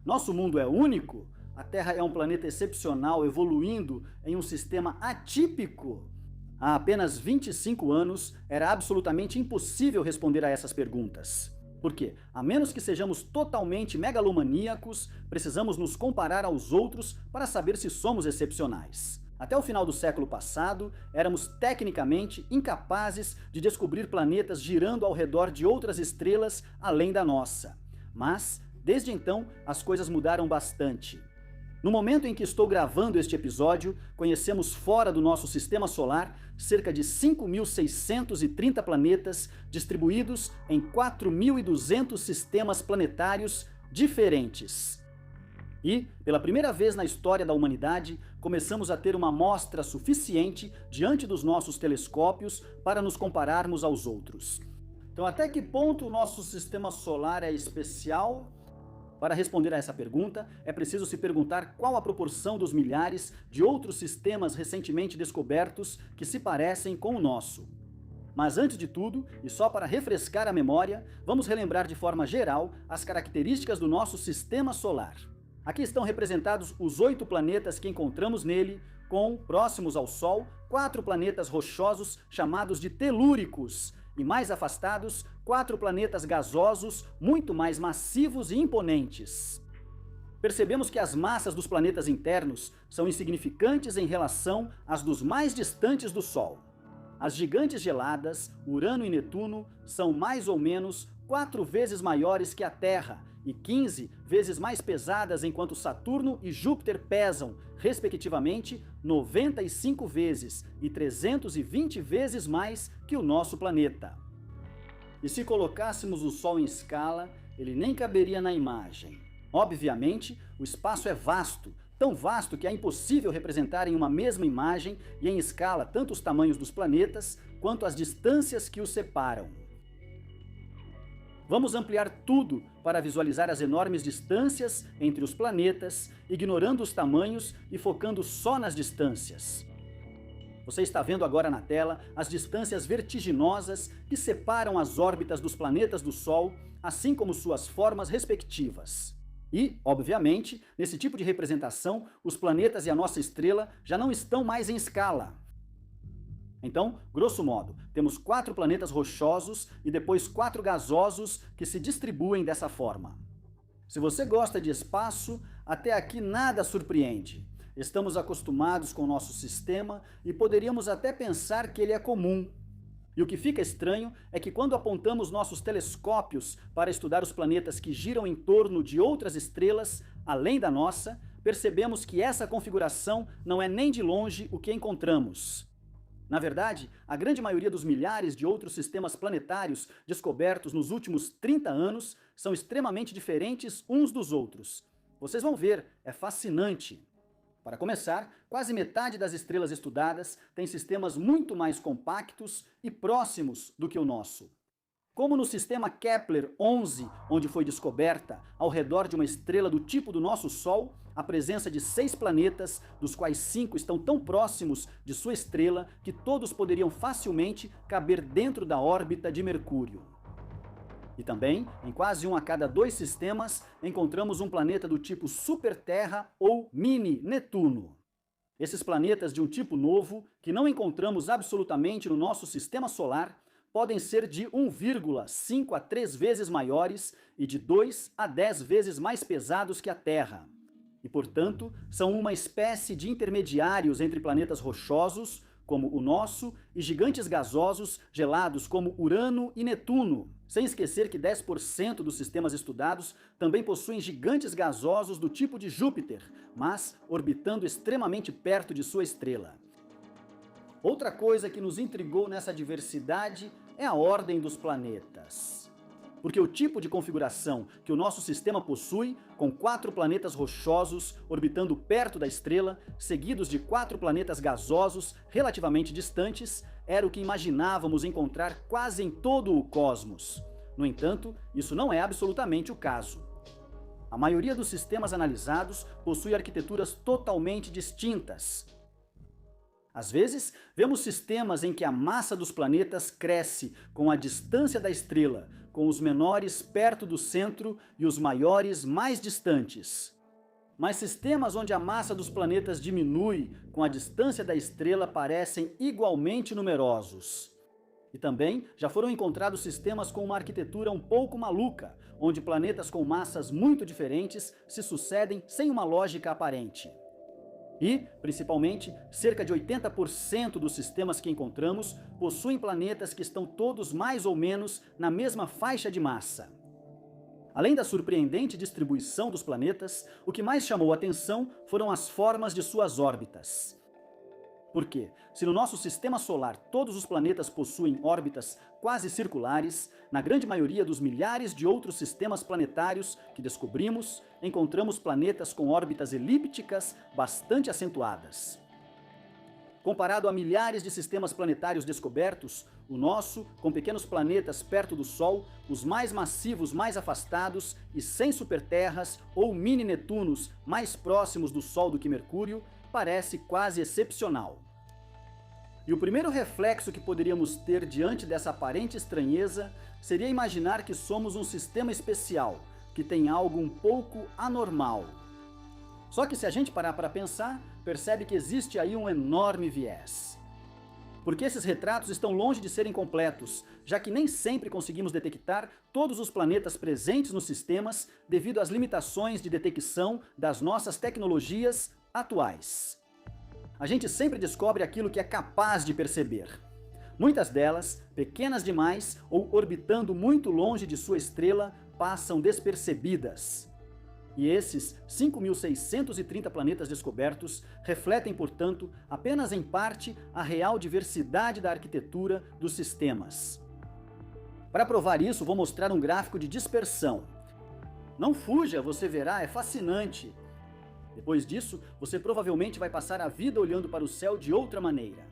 Nosso mundo é único? A Terra é um planeta excepcional, evoluindo em um sistema atípico? Há apenas 25 anos, era absolutamente impossível responder a essas perguntas. Por quê? A menos que sejamos totalmente megalomaníacos, precisamos nos comparar aos outros para saber se somos excepcionais. Até o final do século passado, éramos tecnicamente incapazes de descobrir planetas girando ao redor de outras estrelas além da nossa. Mas, desde então, as coisas mudaram bastante. No momento em que estou gravando este episódio, conhecemos fora do nosso sistema solar cerca de 5.630 planetas distribuídos em 4.200 sistemas planetários diferentes. E, pela primeira vez na história da humanidade, começamos a ter uma amostra suficiente diante dos nossos telescópios para nos compararmos aos outros. Então, até que ponto o nosso sistema solar é especial? Para responder a essa pergunta, é preciso se perguntar qual a proporção dos milhares de outros sistemas recentemente descobertos que se parecem com o nosso. Mas antes de tudo, e só para refrescar a memória, vamos relembrar de forma geral as características do nosso sistema solar. Aqui estão representados os 8 planetas que encontramos nele, com, próximos ao Sol, 4 planetas rochosos chamados de telúricos, e mais afastados, 4 planetas gasosos, muito mais massivos e imponentes. Percebemos que as massas dos planetas internos são insignificantes em relação às dos mais distantes do Sol. As gigantes geladas, Urano e Netuno, são mais ou menos 4 vezes maiores que a Terra e 15 vezes mais pesadas, enquanto Saturno e Júpiter pesam, respectivamente, 95 vezes e 320 vezes mais que o nosso planeta. E se colocássemos o Sol em escala, ele nem caberia na imagem. Obviamente, o espaço é vasto, tão vasto que é impossível representar em uma mesma imagem e em escala tanto os tamanhos dos planetas quanto as distâncias que os separam. Vamos ampliar tudo para visualizar as enormes distâncias entre os planetas, ignorando os tamanhos e focando só nas distâncias. Você está vendo agora na tela as distâncias vertiginosas que separam as órbitas dos planetas do Sol, assim como suas formas respectivas. E, obviamente, nesse tipo de representação, os planetas e a nossa estrela já não estão mais em escala. Então, grosso modo, temos 4 planetas rochosos e depois 4 gasosos que se distribuem dessa forma. Se você gosta de espaço, até aqui nada surpreende. Estamos acostumados com o nosso sistema e poderíamos até pensar que ele é comum. E o que fica estranho é que quando apontamos nossos telescópios para estudar os planetas que giram em torno de outras estrelas, além da nossa, percebemos que essa configuração não é nem de longe o que encontramos. Na verdade, a grande maioria dos milhares de outros sistemas planetários descobertos nos últimos 30 anos são extremamente diferentes uns dos outros. Vocês vão ver, é fascinante. Para começar, quase metade das estrelas estudadas tem sistemas muito mais compactos e próximos do que o nosso. Como no sistema Kepler-11, onde foi descoberta, ao redor de uma estrela do tipo do nosso Sol, a presença de 6 planetas, dos quais 5 estão tão próximos de sua estrela que todos poderiam facilmente caber dentro da órbita de Mercúrio. E também, em quase 1 a cada 2 sistemas, encontramos um planeta do tipo Super-Terra ou Mini-Netuno. Esses planetas de um tipo novo, que não encontramos absolutamente no nosso sistema solar, podem ser de 1,5 a 3 vezes maiores e de 2 a 10 vezes mais pesados que a Terra. E, portanto, são uma espécie de intermediários entre planetas rochosos, como o nosso, e gigantes gasosos gelados como Urano e Netuno. Sem esquecer que 10% dos sistemas estudados também possuem gigantes gasosos do tipo de Júpiter, mas orbitando extremamente perto de sua estrela. Outra coisa que nos intrigou nessa diversidade é a ordem dos planetas. Porque o tipo de configuração que o nosso sistema possui, com 4 planetas rochosos orbitando perto da estrela, seguidos de 4 planetas gasosos relativamente distantes, era o que imaginávamos encontrar quase em todo o cosmos. No entanto, isso não é absolutamente o caso. A maioria dos sistemas analisados possui arquiteturas totalmente distintas. Às vezes, vemos sistemas em que a massa dos planetas cresce com a distância da estrela, com os menores perto do centro e os maiores mais distantes. Mas sistemas onde a massa dos planetas diminui com a distância da estrela parecem igualmente numerosos. E também já foram encontrados sistemas com uma arquitetura um pouco maluca, onde planetas com massas muito diferentes se sucedem sem uma lógica aparente. E, principalmente, cerca de 80% dos sistemas que encontramos possuem planetas que estão todos mais ou menos na mesma faixa de massa. Além da surpreendente distribuição dos planetas, o que mais chamou a atenção foram as formas de suas órbitas. Porque, se no nosso sistema solar todos os planetas possuem órbitas quase circulares, na grande maioria dos milhares de outros sistemas planetários que descobrimos, encontramos planetas com órbitas elípticas bastante acentuadas. Comparado a milhares de sistemas planetários descobertos, o nosso, com pequenos planetas perto do Sol, os mais massivos mais afastados e sem superterras ou mini-Netunos mais próximos do Sol do que Mercúrio, parece quase excepcional. E o primeiro reflexo que poderíamos ter diante dessa aparente estranheza seria imaginar que somos um sistema especial, que tem algo um pouco anormal. Só que se a gente parar para pensar, percebe que existe aí um enorme viés. Porque esses retratos estão longe de serem completos, já que nem sempre conseguimos detectar todos os planetas presentes nos sistemas devido às limitações de detecção das nossas tecnologias atuais. A gente sempre descobre aquilo que é capaz de perceber. Muitas delas, pequenas demais ou orbitando muito longe de sua estrela, passam despercebidas. E esses 5.630 planetas descobertos refletem, portanto, apenas em parte a real diversidade da arquitetura dos sistemas. Para provar isso, vou mostrar um gráfico de dispersão. Não fuja, você verá, é fascinante. Depois disso, você provavelmente vai passar a vida olhando para o céu de outra maneira.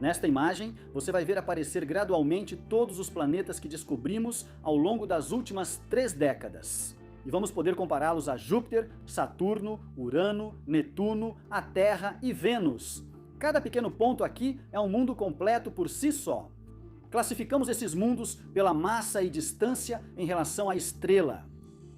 Nesta imagem, você vai ver aparecer gradualmente todos os planetas que descobrimos ao longo das últimas 3 décadas. E vamos poder compará-los a Júpiter, Saturno, Urano, Netuno, a Terra e Vênus. Cada pequeno ponto aqui é um mundo completo por si só. Classificamos esses mundos pela massa e distância em relação à estrela.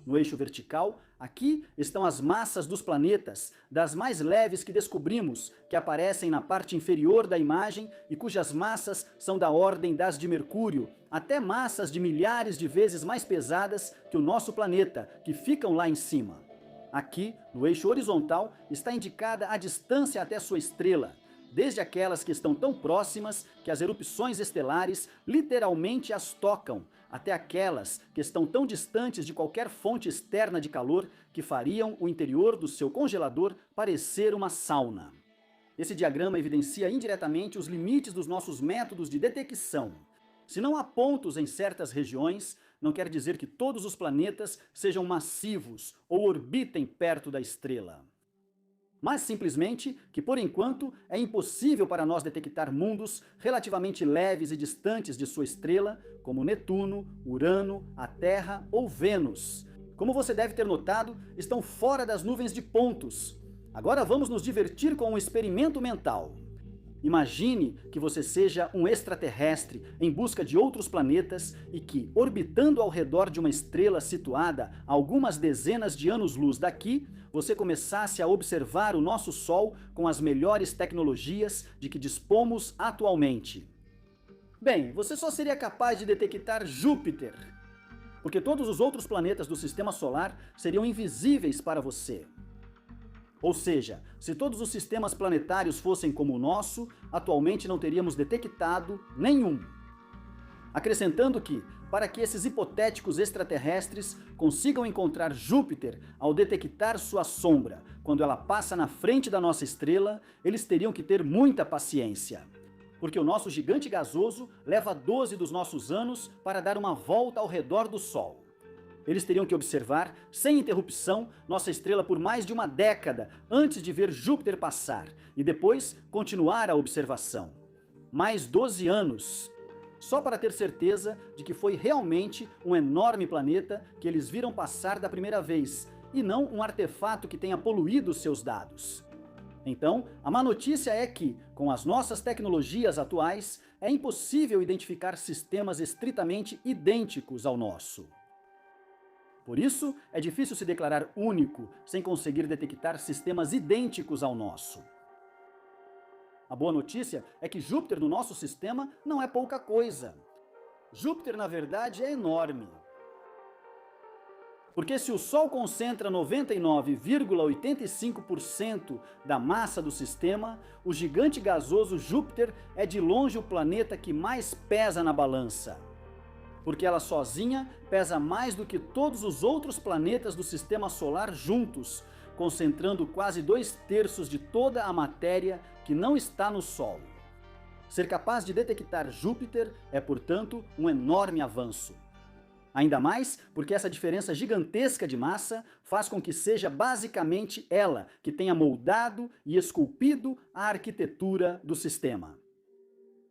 No eixo vertical, aqui estão as massas dos planetas, das mais leves que descobrimos, que aparecem na parte inferior da imagem e cujas massas são da ordem das de Mercúrio, até massas de milhares de vezes mais pesadas que o nosso planeta, que ficam lá em cima. Aqui, no eixo horizontal, está indicada a distância até sua estrela, desde aquelas que estão tão próximas que as erupções estelares literalmente as tocam, até aquelas que estão tão distantes de qualquer fonte externa de calor que fariam o interior do seu congelador parecer uma sauna. Esse diagrama evidencia indiretamente os limites dos nossos métodos de detecção. Se não há pontos em certas regiões, não quer dizer que todos os planetas sejam massivos ou orbitem perto da estrela. Mas simplesmente que, por enquanto, é impossível para nós detectar mundos relativamente leves e distantes de sua estrela, como Netuno, Urano, a Terra ou Vênus. Como você deve ter notado, estão fora das nuvens de pontos. Agora vamos nos divertir com um experimento mental. Imagine que você seja um extraterrestre em busca de outros planetas e que, orbitando ao redor de uma estrela situada a algumas dezenas de anos-luz daqui, você começasse a observar o nosso Sol com as melhores tecnologias de que dispomos atualmente. Bem, você só seria capaz de detectar Júpiter, porque todos os outros planetas do Sistema Solar seriam invisíveis para você. Ou seja, se todos os sistemas planetários fossem como o nosso, atualmente não teríamos detectado nenhum. Acrescentando que, para que esses hipotéticos extraterrestres consigam encontrar Júpiter ao detectar sua sombra, quando ela passa na frente da nossa estrela, eles teriam que ter muita paciência. Porque o nosso gigante gasoso leva 12 dos nossos anos para dar uma volta ao redor do Sol. Eles teriam que observar, sem interrupção, nossa estrela por mais de uma década antes de ver Júpiter passar e depois continuar a observação. Mais 12 anos. Só para ter certeza de que foi realmente um enorme planeta que eles viram passar da primeira vez e não um artefato que tenha poluído seus dados. Então, a má notícia é que, com as nossas tecnologias atuais, é impossível identificar sistemas estritamente idênticos ao nosso. Por isso, é difícil se declarar único sem conseguir detectar sistemas idênticos ao nosso. A boa notícia é que Júpiter no nosso sistema não é pouca coisa. Júpiter, na verdade, é enorme. Porque se o Sol concentra 99,85% da massa do sistema, o gigante gasoso Júpiter é de longe o planeta que mais pesa na balança. Porque ela sozinha pesa mais do que todos os outros planetas do sistema solar juntos, concentrando quase 2/3 de toda a matéria que não está no Sol. Ser capaz de detectar Júpiter é, portanto, um enorme avanço. Ainda mais porque essa diferença gigantesca de massa faz com que seja basicamente ela que tenha moldado e esculpido a arquitetura do sistema.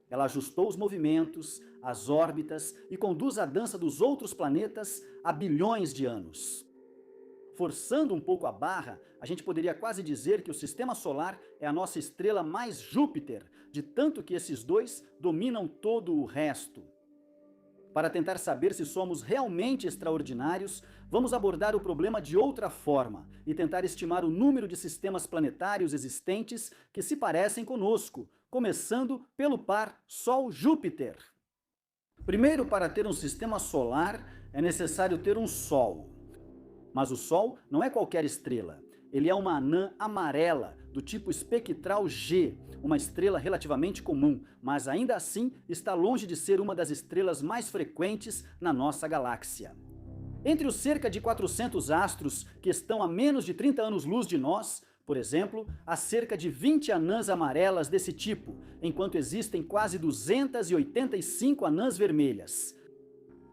Ela ajustou os movimentos, as órbitas e conduz a dança dos outros planetas há bilhões de anos. Forçando um pouco a barra, a gente poderia quase dizer que o Sistema Solar é a nossa estrela mais Júpiter, de tanto que esses dois dominam todo o resto. Para tentar saber se somos realmente extraordinários, vamos abordar o problema de outra forma e tentar estimar o número de sistemas planetários existentes que se parecem conosco, começando pelo par Sol-Júpiter. Primeiro, para ter um sistema solar, é necessário ter um Sol. Mas o Sol não é qualquer estrela. Ele é uma anã amarela, do tipo espectral G, uma estrela relativamente comum, mas ainda assim está longe de ser uma das estrelas mais frequentes na nossa galáxia. Entre os cerca de 400 astros que estão a menos de 30 anos-luz de nós, por exemplo, há cerca de 20 anãs amarelas desse tipo, enquanto existem quase 285 anãs vermelhas.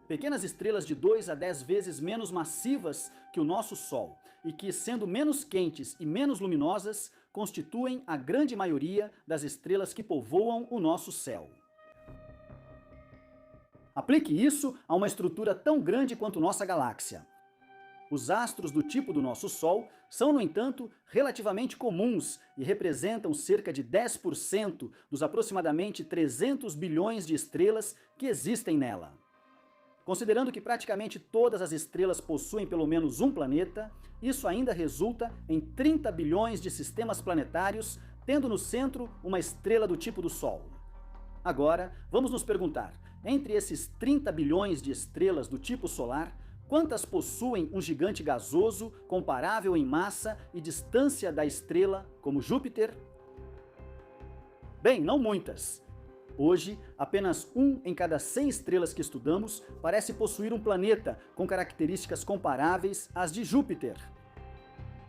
Pequenas estrelas de 2 a 10 vezes menos massivas que o nosso Sol e que, sendo menos quentes e menos luminosas, constituem a grande maioria das estrelas que povoam o nosso céu. Aplique isso a uma estrutura tão grande quanto nossa galáxia. Os astros do tipo do nosso Sol são, no entanto, relativamente comuns e representam cerca de 10% dos aproximadamente 300 bilhões de estrelas que existem nela. Considerando que praticamente todas as estrelas possuem pelo menos um planeta, isso ainda resulta em 30 bilhões de sistemas planetários, tendo no centro uma estrela do tipo do Sol. Agora, vamos nos perguntar, entre esses 30 bilhões de estrelas do tipo solar, quantas possuem um gigante gasoso comparável em massa e distância da estrela, como Júpiter? Bem, não muitas. Hoje, apenas 1 em cada 100 estrelas que estudamos parece possuir um planeta com características comparáveis às de Júpiter.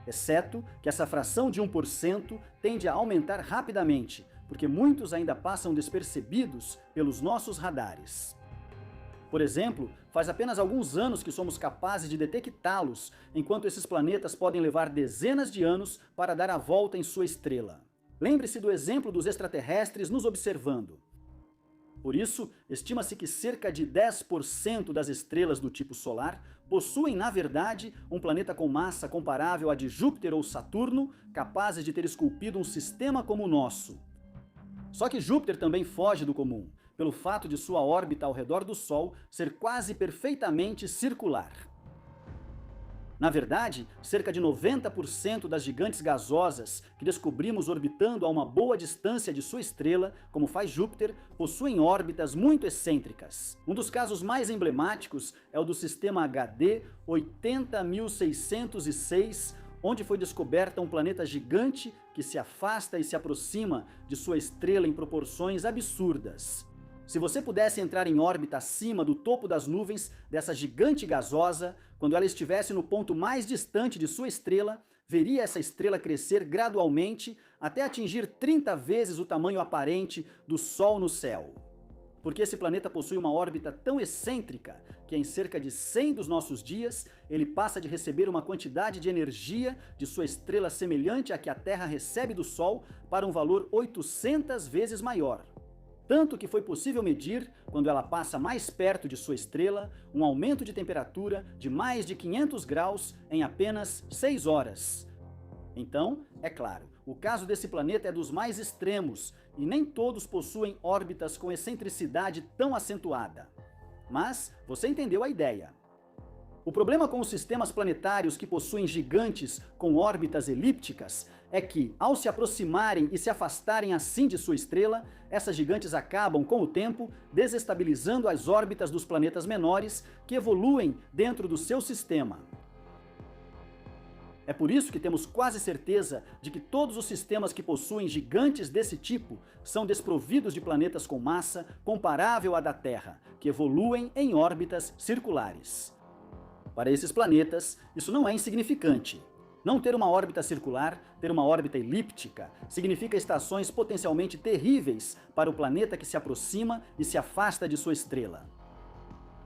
Exceto que essa fração de 1% tende a aumentar rapidamente, porque muitos ainda passam despercebidos pelos nossos radares. Por exemplo, faz apenas alguns anos que somos capazes de detectá-los, enquanto esses planetas podem levar dezenas de anos para dar a volta em sua estrela. Lembre-se do exemplo dos extraterrestres nos observando. Por isso, estima-se que cerca de 10% das estrelas do tipo solar possuem, na verdade, um planeta com massa comparável à de Júpiter ou Saturno, capazes de ter esculpido um sistema como o nosso. Só que Júpiter também foge do comum, pelo fato de sua órbita ao redor do Sol ser quase perfeitamente circular. Na verdade, cerca de 90% das gigantes gasosas que descobrimos orbitando a uma boa distância de sua estrela, como faz Júpiter, possuem órbitas muito excêntricas. Um dos casos mais emblemáticos é o do sistema HD 80606, onde foi descoberta um planeta gigante que se afasta e se aproxima de sua estrela em proporções absurdas. Se você pudesse entrar em órbita acima do topo das nuvens dessa gigante gasosa, quando ela estivesse no ponto mais distante de sua estrela, veria essa estrela crescer gradualmente até atingir 30 vezes o tamanho aparente do Sol no céu. Porque esse planeta possui uma órbita tão excêntrica que em cerca de 100 dos nossos dias, ele passa de receber uma quantidade de energia de sua estrela semelhante à que a Terra recebe do Sol para um valor 800 vezes maior. Tanto que foi possível medir, quando ela passa mais perto de sua estrela, um aumento de temperatura de mais de 500 graus em apenas 6 horas. Então, é claro, o caso desse planeta é dos mais extremos e nem todos possuem órbitas com excentricidade tão acentuada. Mas você entendeu a ideia. O problema com os sistemas planetários que possuem gigantes com órbitas elípticas é que, ao se aproximarem e se afastarem assim de sua estrela, essas gigantes acabam, com o tempo, desestabilizando as órbitas dos planetas menores que evoluem dentro do seu sistema. É por isso que temos quase certeza de que todos os sistemas que possuem gigantes desse tipo são desprovidos de planetas com massa comparável à da Terra, que evoluem em órbitas circulares. Para esses planetas, isso não é insignificante. Não ter uma órbita circular, ter uma órbita elíptica, significa estações potencialmente terríveis para o planeta que se aproxima e se afasta de sua estrela.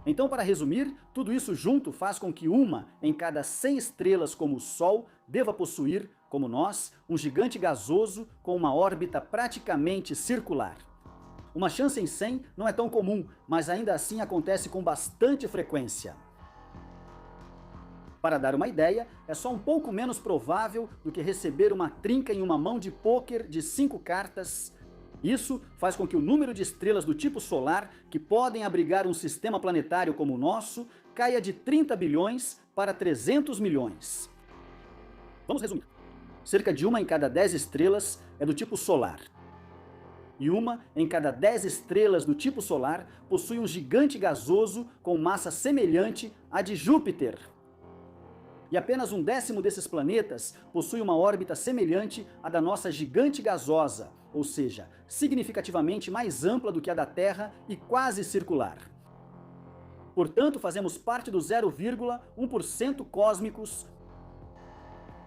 Então, para resumir, tudo isso junto faz com que uma em cada 100 estrelas como o Sol deva possuir, como nós, um gigante gasoso com uma órbita praticamente circular. Uma chance em 100 não é tão comum, mas ainda assim acontece com bastante frequência. Para dar uma ideia, é só um pouco menos provável do que receber uma trinca em uma mão de pôquer de 5 cartas. Isso faz com que o número de estrelas do tipo solar que podem abrigar um sistema planetário como o nosso caia de 30 bilhões para 300 milhões. Vamos resumir. Cerca de uma em cada 10 estrelas é do tipo solar. E uma em cada 10 estrelas do tipo solar possui um gigante gasoso com massa semelhante à de Júpiter. E apenas 1/10 desses planetas possui uma órbita semelhante à da nossa gigante gasosa, ou seja, significativamente mais ampla do que a da Terra e quase circular. Portanto, fazemos parte do 0,1% cósmicos.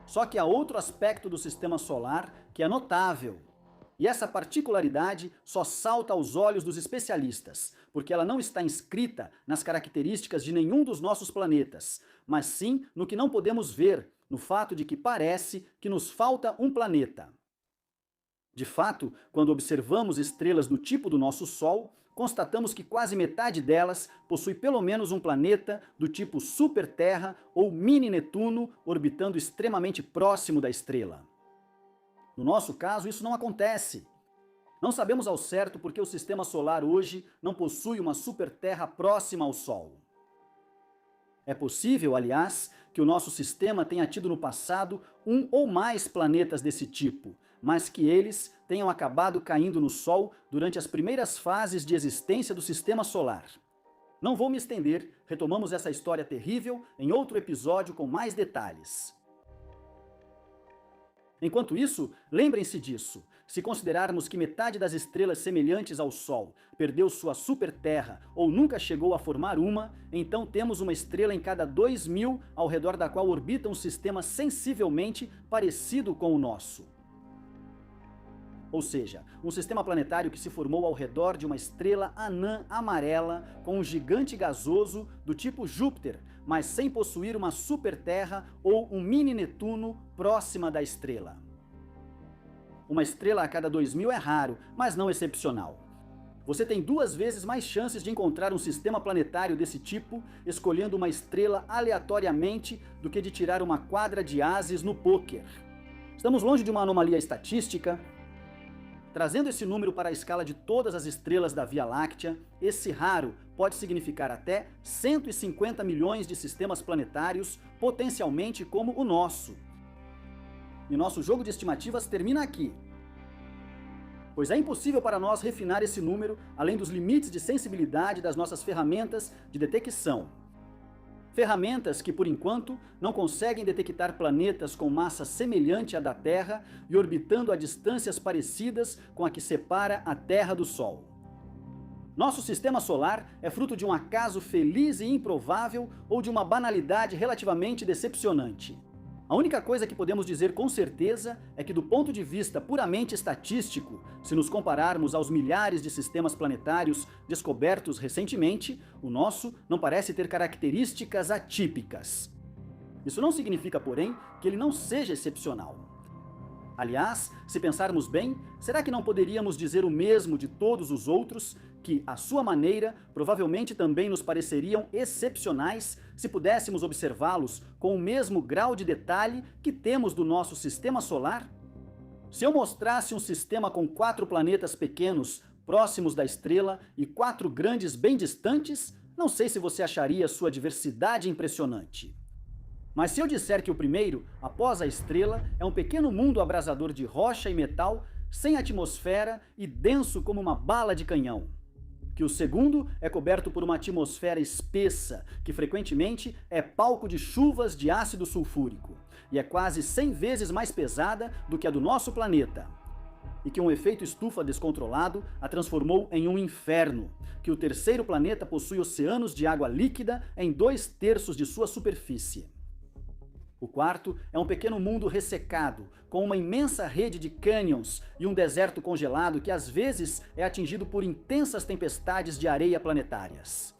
Só que há outro aspecto do sistema solar que é notável. E essa particularidade só salta aos olhos dos especialistas, porque ela não está inscrita nas características de nenhum dos nossos planetas, mas sim no que não podemos ver, no fato de que parece que nos falta um planeta. De fato, quando observamos estrelas do tipo do nosso Sol, constatamos que quase metade delas possui pelo menos um planeta do tipo super-Terra ou mini-Netuno orbitando extremamente próximo da estrela. No nosso caso, isso não acontece. Não sabemos ao certo porque o sistema solar hoje não possui uma super-Terra próxima ao Sol. É possível, aliás, que o nosso sistema tenha tido no passado um ou mais planetas desse tipo, mas que eles tenham acabado caindo no Sol durante as primeiras fases de existência do sistema solar. Não vou me estender, retomamos essa história terrível em outro episódio com mais detalhes. Enquanto isso, lembrem-se disso. Se considerarmos que metade das estrelas semelhantes ao Sol perdeu sua super-Terra ou nunca chegou a formar uma, então temos uma estrela em cada 2.000 ao redor da qual orbita um sistema sensivelmente parecido com o nosso. Ou seja, um sistema planetário que se formou ao redor de uma estrela anã amarela com um gigante gasoso do tipo Júpiter, mas sem possuir uma super-Terra ou um mini-Netuno próxima da estrela. Uma estrela a cada 2.000 é raro, mas não excepcional. Você tem 2 vezes mais chances de encontrar um sistema planetário desse tipo escolhendo uma estrela aleatoriamente do que de tirar uma quadra de ases no pôquer. Estamos longe de uma anomalia estatística. Trazendo esse número para a escala de todas as estrelas da Via Láctea, esse raro pode significar até 150 milhões de sistemas planetários, potencialmente como o nosso. E nosso jogo de estimativas termina aqui. Pois é impossível para nós refinar esse número além dos limites de sensibilidade das nossas ferramentas de detecção. Ferramentas que, por enquanto, não conseguem detectar planetas com massa semelhante à da Terra e orbitando a distâncias parecidas com a que separa a Terra do Sol. Nosso sistema solar é fruto de um acaso feliz e improvável ou de uma banalidade relativamente decepcionante. A única coisa que podemos dizer com certeza é que, do ponto de vista puramente estatístico, se nos compararmos aos milhares de sistemas planetários descobertos recentemente, o nosso não parece ter características atípicas. Isso não significa, porém, que ele não seja excepcional. Aliás, se pensarmos bem, será que não poderíamos dizer o mesmo de todos os outros, que, à sua maneira, provavelmente também nos pareceriam excepcionais se pudéssemos observá-los com o mesmo grau de detalhe que temos do nosso sistema solar? Se eu mostrasse um sistema com 4 planetas pequenos próximos da estrela e 4 grandes bem distantes, não sei se você acharia sua diversidade impressionante. Mas se eu disser que o primeiro, após a estrela, é um pequeno mundo abrasador de rocha e metal, sem atmosfera e denso como uma bala de canhão, que o segundo é coberto por uma atmosfera espessa, que frequentemente é palco de chuvas de ácido sulfúrico, e é quase 100 vezes mais pesada do que a do nosso planeta, e que um efeito estufa descontrolado a transformou em um inferno, que o terceiro planeta possui oceanos de água líquida em 2/3 de sua superfície. O quarto é um pequeno mundo ressecado, com uma imensa rede de cânions e um deserto congelado que às vezes é atingido por intensas tempestades de areia planetárias.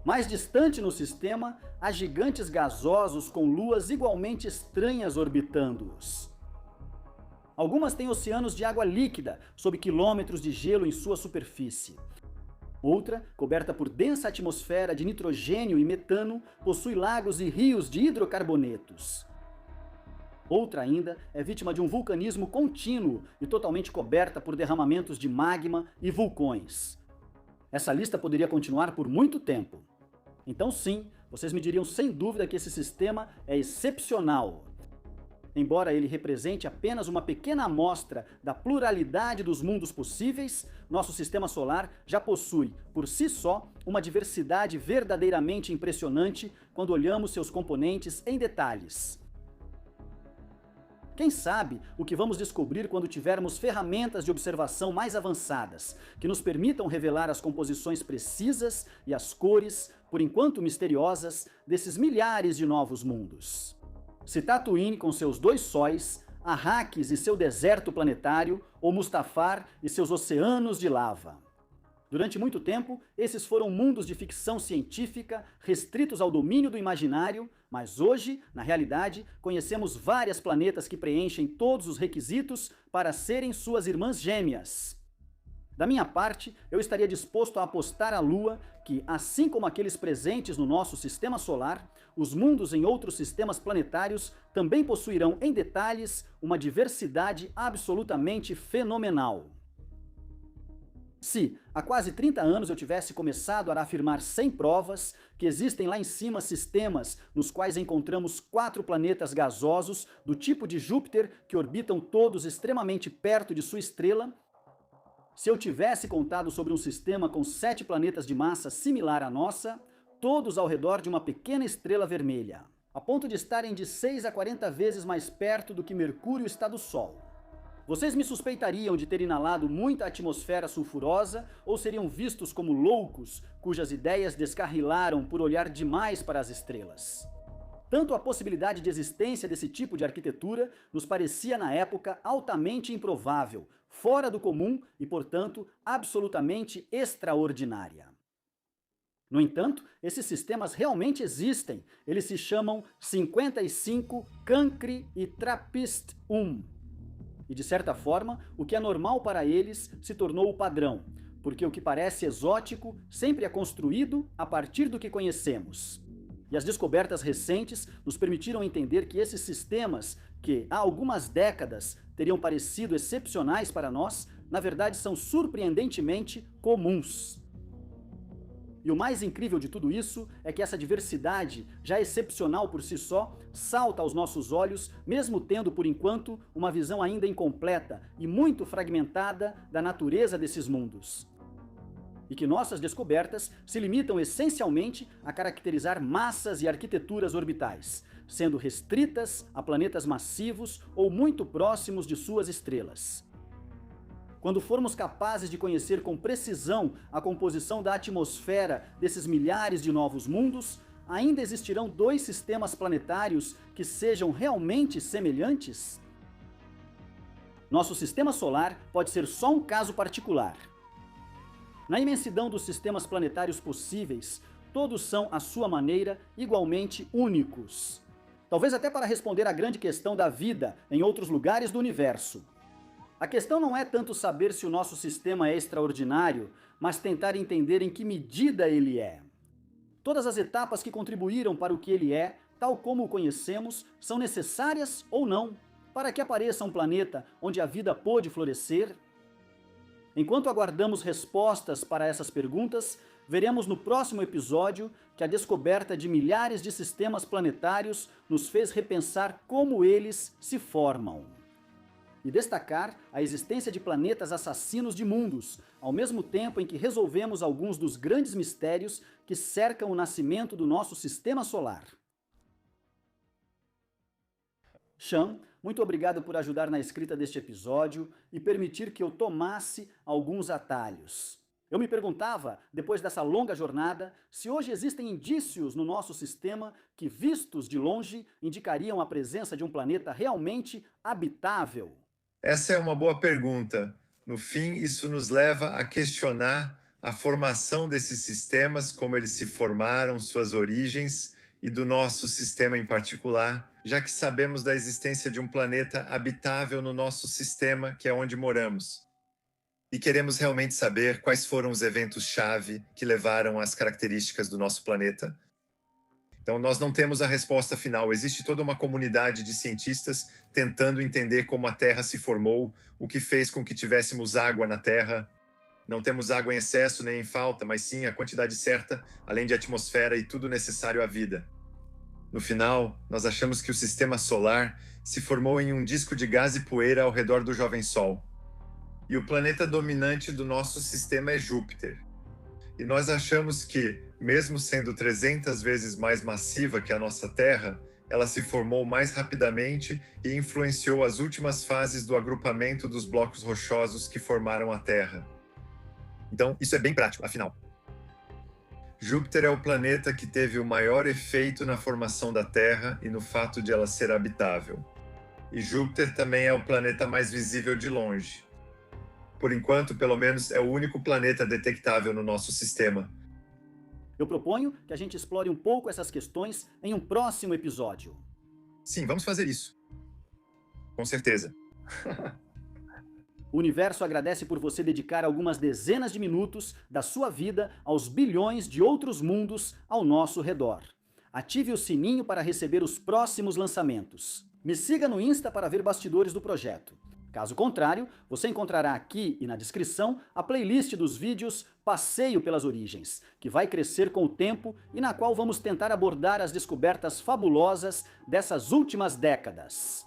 Mais distante no sistema, há gigantes gasosos com luas igualmente estranhas orbitando-os. Algumas têm oceanos de água líquida, sob quilômetros de gelo em sua superfície. Outra, coberta por densa atmosfera de nitrogênio e metano, possui lagos e rios de hidrocarbonetos. Outra ainda é vítima de um vulcanismo contínuo e totalmente coberta por derramamentos de magma e vulcões. Essa lista poderia continuar por muito tempo. Então sim, vocês me diriam sem dúvida que esse sistema é excepcional. Embora ele represente apenas uma pequena amostra da pluralidade dos mundos possíveis, nosso sistema solar já possui, por si só, uma diversidade verdadeiramente impressionante quando olhamos seus componentes em detalhes. Quem sabe o que vamos descobrir quando tivermos ferramentas de observação mais avançadas, que nos permitam revelar as composições precisas e as cores, por enquanto misteriosas, desses milhares de novos mundos. Se Tatooine com seus 2 sóis, Arrakis e seu deserto planetário, ou Mustafar e seus oceanos de lava. Durante muito tempo, esses foram mundos de ficção científica restritos ao domínio do imaginário, mas hoje, na realidade, conhecemos vários planetas que preenchem todos os requisitos para serem suas irmãs gêmeas. Da minha parte, eu estaria disposto a apostar à Lua que, assim como aqueles presentes no nosso sistema solar, os mundos em outros sistemas planetários também possuirão em detalhes uma diversidade absolutamente fenomenal. Se, há quase 30 anos eu tivesse começado a afirmar sem provas que existem lá em cima sistemas nos quais encontramos 4 planetas gasosos do tipo de Júpiter que orbitam todos extremamente perto de sua estrela, se eu tivesse contado sobre um sistema com 7 planetas de massa similar à nossa, todos ao redor de uma pequena estrela vermelha, a ponto de estarem de 6 a 40 vezes mais perto do que Mercúrio está do Sol. Vocês me suspeitariam de ter inalado muita atmosfera sulfurosa ou seriam vistos como loucos cujas ideias descarrilaram por olhar demais para as estrelas? Tanto a possibilidade de existência desse tipo de arquitetura nos parecia na época altamente improvável, fora do comum e, portanto, absolutamente extraordinária. No entanto, esses sistemas realmente existem. Eles se chamam 55 Cancri e Trappist-1. E, de certa forma, o que é normal para eles se tornou o padrão, porque o que parece exótico sempre é construído a partir do que conhecemos. E as descobertas recentes nos permitiram entender que esses sistemas, que há algumas décadas teriam parecido excepcionais para nós, na verdade são surpreendentemente comuns. E o mais incrível de tudo isso é que essa diversidade, já excepcional por si só, salta aos nossos olhos, mesmo tendo, por enquanto, uma visão ainda incompleta e muito fragmentada da natureza desses mundos. E que nossas descobertas se limitam essencialmente a caracterizar massas e arquiteturas orbitais, sendo restritas a planetas massivos ou muito próximos de suas estrelas. Quando formos capazes de conhecer com precisão a composição da atmosfera desses milhares de novos mundos, ainda existirão 2 sistemas planetários que sejam realmente semelhantes? Nosso sistema solar pode ser só um caso particular. Na imensidão dos sistemas planetários possíveis, todos são, à sua maneira, igualmente únicos. Talvez até para responder à grande questão da vida em outros lugares do universo. A questão não é tanto saber se o nosso sistema é extraordinário, mas tentar entender em que medida ele é. Todas as etapas que contribuíram para o que ele é, tal como o conhecemos, são necessárias ou não para que apareça um planeta onde a vida pôde florescer? Enquanto aguardamos respostas para essas perguntas, veremos no próximo episódio que a descoberta de milhares de sistemas planetários nos fez repensar como eles se formam. E destacar a existência de planetas assassinos de mundos, ao mesmo tempo em que resolvemos alguns dos grandes mistérios que cercam o nascimento do nosso sistema solar. Sean, muito obrigado por ajudar na escrita deste episódio e permitir que eu tomasse alguns atalhos. Eu me perguntava, depois dessa longa jornada, se hoje existem indícios no nosso sistema que, vistos de longe, indicariam a presença de um planeta realmente habitável. Essa é uma boa pergunta. No fim, isso nos leva a questionar a formação desses sistemas, como eles se formaram, suas origens e do nosso sistema em particular, já que sabemos da existência de um planeta habitável no nosso sistema, que é onde moramos. E queremos realmente saber quais foram os eventos-chave que levaram às características do nosso planeta. Então, nós não temos a resposta final. Existe toda uma comunidade de cientistas tentando entender como a Terra se formou, o que fez com que tivéssemos água na Terra. Não temos água em excesso nem em falta, mas sim a quantidade certa, além de atmosfera e tudo necessário à vida. No final, nós achamos que o sistema solar se formou em um disco de gás e poeira ao redor do jovem Sol. E o planeta dominante do nosso sistema é Júpiter. E nós achamos que, mesmo sendo 300 vezes mais massiva que a nossa Terra, ela se formou mais rapidamente e influenciou as últimas fases do agrupamento dos blocos rochosos que formaram a Terra. Então, isso é bem prático, afinal. Júpiter é o planeta que teve o maior efeito na formação da Terra e no fato de ela ser habitável. E Júpiter também é o planeta mais visível de longe. Por enquanto, pelo menos, é o único planeta detectável no nosso sistema. Eu proponho que a gente explore um pouco essas questões em um próximo episódio. Sim, vamos fazer isso. Com certeza. O universo agradece por você dedicar algumas dezenas de minutos da sua vida aos bilhões de outros mundos ao nosso redor. Ative o sininho para receber os próximos lançamentos. Me siga no Insta para ver bastidores do projeto. Caso contrário, você encontrará aqui e na descrição a playlist dos vídeos Passeio pelas Origens, que vai crescer com o tempo e na qual vamos tentar abordar as descobertas fabulosas dessas últimas décadas.